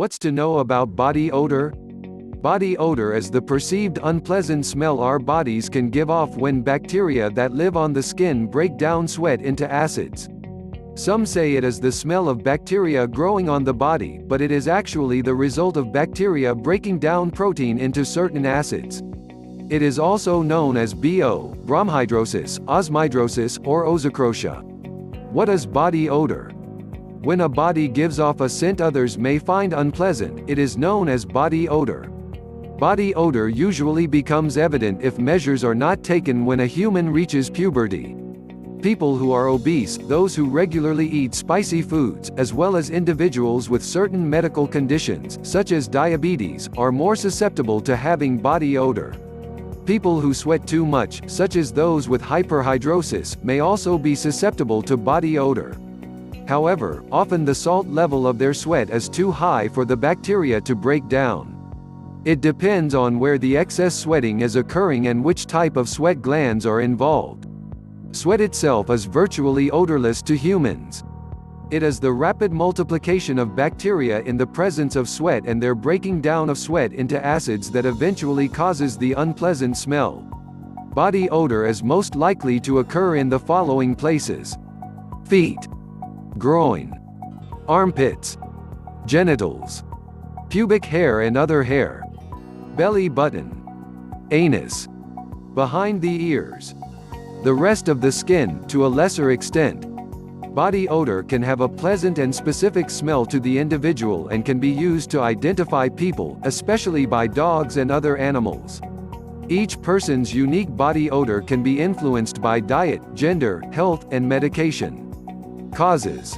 What's to know about body odor? Body odor is the perceived unpleasant smell our bodies can give off when bacteria that live on the skin break down sweat into acids. Some say it is the smell of bacteria growing on the body, but it is actually the result of bacteria breaking down protein into certain acids. It is also known as BO, bromhidrosis, osmidrosis, or ozocrotia. What is body odor? When a body gives off a scent others may find unpleasant, it is known as body odor. Body odor usually becomes evident if measures are not taken when a human reaches puberty. People who are obese, those who regularly eat spicy foods, as well as individuals with certain medical conditions, such as diabetes, are more susceptible to having body odor. People who sweat too much, such as those with hyperhidrosis, may also be susceptible to body odor. However, often the salt level of their sweat is too high for the bacteria to break down. It depends on where the excess sweating is occurring and which type of sweat glands are involved. Sweat itself is virtually odorless to humans. It is the rapid multiplication of bacteria in the presence of sweat and their breaking down of sweat into acids that eventually causes the unpleasant smell. Body odor is most likely to occur in the following places: feet, groin, armpits, genitals, pubic hair and other hair, belly button, anus, behind the ears, the rest of the skin, to a lesser extent. Body odor can have a pleasant and specific smell to the individual and can be used to identify people, especially by dogs and other animals. Each person's unique body odor can be influenced by diet, gender, health, and medication. Causes: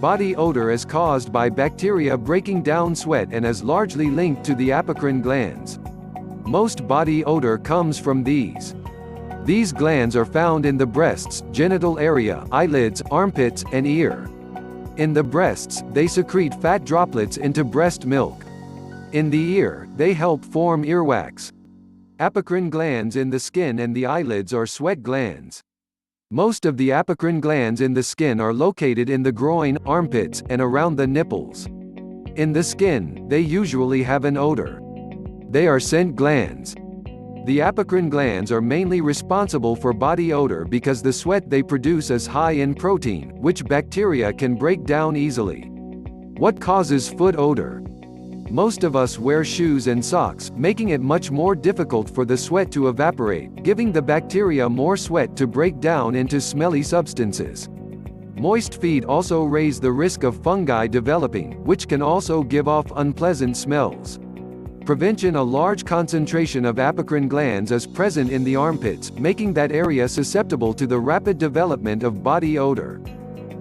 body odor is caused by bacteria breaking down sweat and is largely linked to the apocrine glands. Most body odor comes from these. These glands are found in the breasts, genital area, eyelids, armpits, and ear. In the breasts, they secrete fat droplets into breast milk. In the ear, they help form earwax. Apocrine glands in the skin and the eyelids are sweat glands. Most of the apocrine glands in the skin are located in the groin, armpits, and around the nipples. In the skin, they usually have an odor. They are scent glands. The apocrine glands are mainly responsible for body odor because the sweat they produce is high in protein, which bacteria can break down easily. What causes foot odor? Most of us wear shoes and socks, making it much more difficult for the sweat to evaporate, giving the bacteria more sweat to break down into smelly substances. Moist feet also raise the risk of fungi developing, which can also give off unpleasant smells. Prevention: a large concentration of apocrine glands is present in the armpits, making that area susceptible to the rapid development of body odor.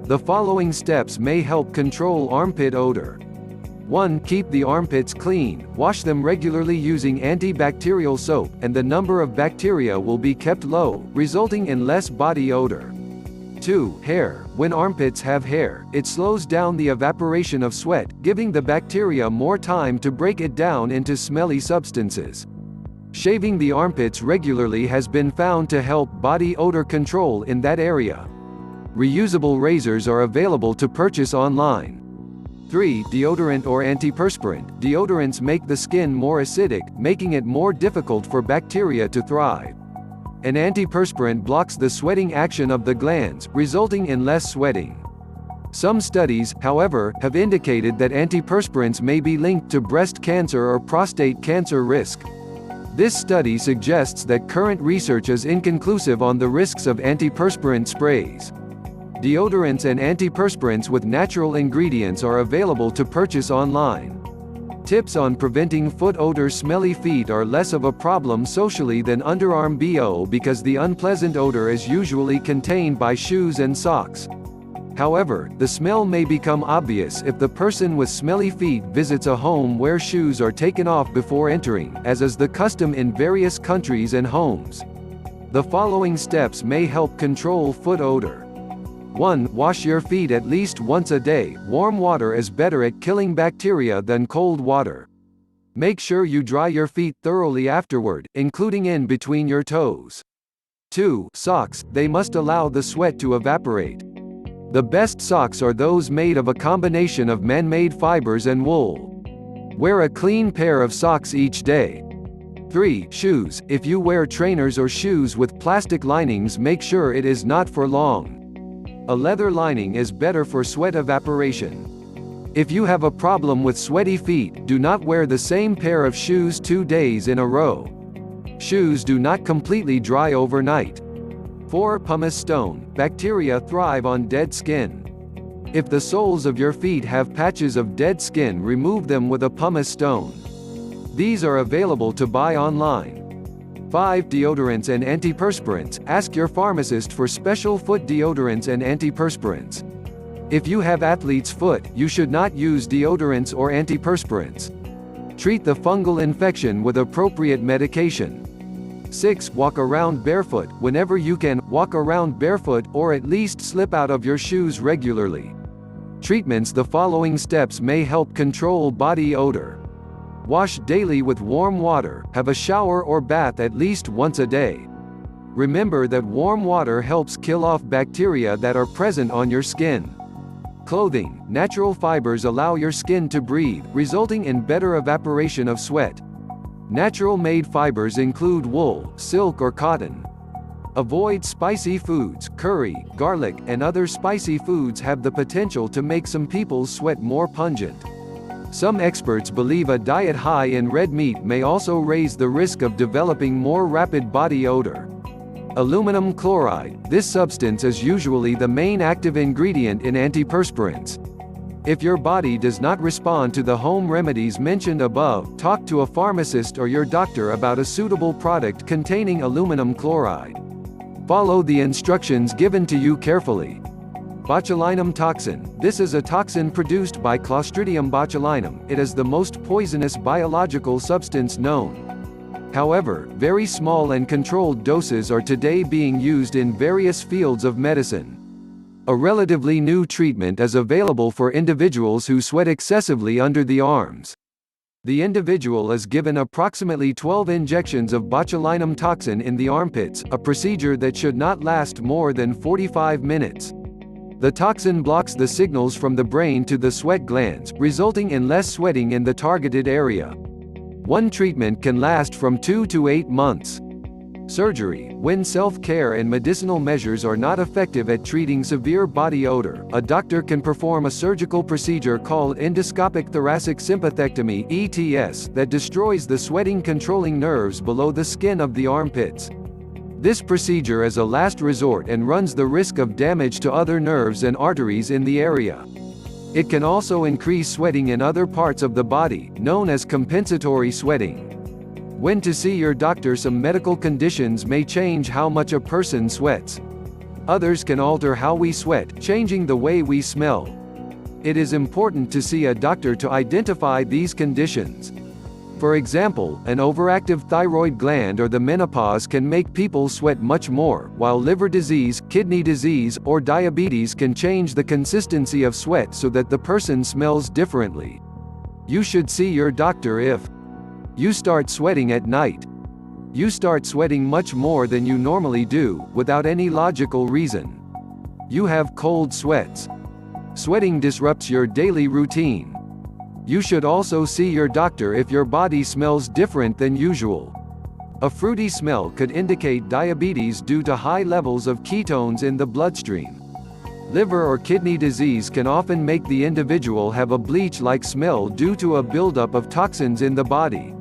The following steps may help control armpit odor. 1. Keep the armpits clean. Wash them regularly using antibacterial soap, and the number of bacteria will be kept low, resulting in less body odor. 2. Hair. When armpits have hair, it slows down the evaporation of sweat, giving the bacteria more time to break it down into smelly substances. Shaving the armpits regularly has been found to help body odor control in that area. Reusable razors are available to purchase online. 3. Deodorant or antiperspirant. Deodorants make the skin more acidic, making it more difficult for bacteria to thrive. An antiperspirant blocks the sweating action of the glands, resulting in less sweating. Some studies, however, have indicated that antiperspirants may be linked to breast cancer or prostate cancer risk. This study suggests that current research is inconclusive on the risks of antiperspirant sprays. Deodorants and antiperspirants with natural ingredients are available to purchase online. Tips on preventing foot odor: smelly feet are less of a problem socially than underarm BO because the unpleasant odor is usually contained by shoes and socks. However, the smell may become obvious if the person with smelly feet visits a home where shoes are taken off before entering, as is the custom in various countries and homes. The following steps may help control foot odor. 1. Wash your feet at least once a day. Warm water is better at killing bacteria than cold water. Make sure you dry your feet thoroughly afterward, including in between your toes. 2. Socks. They must allow the sweat to evaporate. The best socks are those made of a combination of man-made fibers and wool. Wear a clean pair of socks each day. 3. Shoes. If you wear trainers or shoes with plastic linings, make sure it is not for long. A leather lining is better for sweat evaporation. If you have a problem with sweaty feet, do not wear the same pair of shoes 2 days in a row. Shoes do not completely dry overnight. 4. Pumice stone. Bacteria thrive on dead skin. If the soles of your feet have patches of dead skin, remove them with a pumice stone. These are available to buy online. 5. Deodorants and antiperspirants. Ask your pharmacist for special foot deodorants and antiperspirants. If you have athlete's foot, you should not use deodorants or antiperspirants. Treat the fungal infection with appropriate medication. 6. Walk around barefoot. Whenever you can, walk around barefoot, or at least slip out of your shoes regularly. Treatments. The following steps may help control body odor. Wash daily with warm water. Have a shower or bath at least once a day. Remember that warm water helps kill off bacteria that are present on your skin. Clothing. Natural fibers allow your skin to breathe, resulting in better evaporation of sweat. Natural-made fibers include wool, silk or cotton. Avoid spicy foods. Curry, garlic, and other spicy foods have the potential to make some people's sweat more pungent. Some experts believe a diet high in red meat may also raise the risk of developing more rapid body odor. Aluminum chloride. This substance is usually the main active ingredient in antiperspirants. If your body does not respond to the home remedies mentioned above, talk to a pharmacist or your doctor about a suitable product containing aluminum chloride. Follow the instructions given to you carefully. Botulinum toxin. This is a toxin produced by Clostridium botulinum. It is the most poisonous biological substance known. However, very small and controlled doses are today being used in various fields of medicine. A relatively new treatment is available for individuals who sweat excessively under the arms. The individual is given approximately 12 injections of botulinum toxin in the armpits, a procedure that should not last more than 45 minutes. The toxin blocks the signals from the brain to the sweat glands, resulting in less sweating in the targeted area. One treatment can last from 2 to 8 months. Surgery. When self-care and medicinal measures are not effective at treating severe body odor, a doctor can perform a surgical procedure called endoscopic thoracic sympathectomy (ETS) that destroys the sweating-controlling nerves below the skin of the armpits. This procedure is a last resort and runs the risk of damage to other nerves and arteries in the area. It can also increase sweating in other parts of the body, known as compensatory sweating. When to see your doctor. Some medical conditions may change how much a person sweats. Others can alter how we sweat, changing the way we smell. It is important to see a doctor to identify these conditions. For example, an overactive thyroid gland or the menopause can make people sweat much more, while liver disease, kidney disease, or diabetes can change the consistency of sweat so that the person smells differently. You should see your doctor if you start sweating at night. You start sweating much more than you normally do, without any logical reason. You have cold sweats. Sweating disrupts your daily routine. You should also see your doctor if your body smells different than usual. A fruity smell could indicate diabetes due to high levels of ketones in the bloodstream. Liver or kidney disease can often make the individual have a bleach-like smell due to a buildup of toxins in the body.